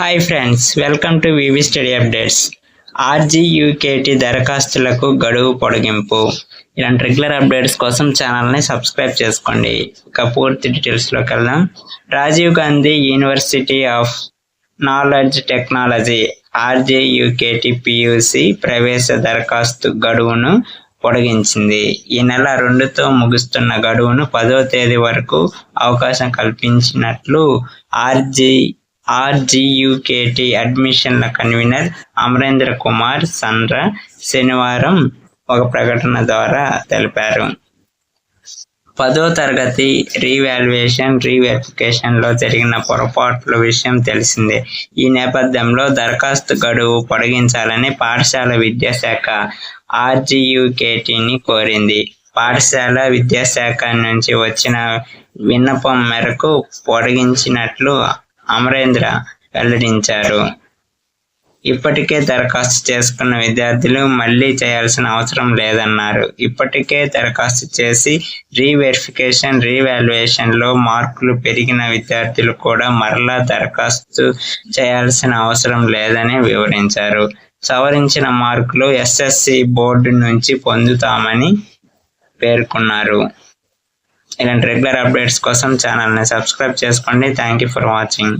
Hi friends, welcome to VV study updates. RGUKT దరఖాస్తులకు గడువు పొడిగింపు. ఇలాంటి రెగ్యులర్ అప్డేట్స్ కోసం ఛానల్ని సబ్స్క్రైబ్ చేసుకోండి. ఇక పూర్తి డీటెయిల్స్లోకి వెళ్దాం. Rajiv Gandhi university of knowledge technology RGUKT PUC ప్రవేశ దరఖాస్తు గడువును పొడిగించింది. ఈ నెల 2తో ముగుస్తున్న గడువును 10వ తేదీ వరకు అవకాశం కల్పించినట్లు ఆర్జీయూకేటీ అడ్మిషన్ల కన్వీనర్ అమరేంద్ర కుమార్ సండ్రా శనివారం ఒక ప్రకటన ద్వారా తెలిపారు. 10వ తరగతి రీవాల్యుయేషన్/రీవెరిఫికేషన్లో జరిగిన పొరపాట్ల విషయం తెలిసిందే. ఈ నేపథ్యంలో దరఖాస్తు గడువు పొడిగించాలని పాఠశాల విద్యాశాఖ ఆర్జీయూకేటీని కోరింది. పాఠశాల విద్యాశాఖ నుంచి వచ్చిన విన్నపం మేరకు పొడిగించినట్లు అమరేంద్ర వెల్లడించారు. ఇప్పటికే దరఖాస్తు చేసుకున్న విద్యార్థులు మళ్లీ చేయాల్సిన అవసరం లేదన్నారు. ఇప్పటికే దరఖాస్తు చేసి రీవాల్యుయేషన్లో మార్కులు పెరిగిన విద్యార్థులు కూడా మరలా దరఖాస్తు చేయాల్సిన అవసరం లేదని వివరించారు. సవరించిన మార్కులు ఎస్ఎస్సి బోర్డు నుంచి పొందుతామని పేర్కొన్నారు. ఇలాంటి రెగ్యులర్ అప్డేట్స్ కోసం ఛానల్ని సబ్స్క్రైబ్ చేసుకోండి. Thank you for watching.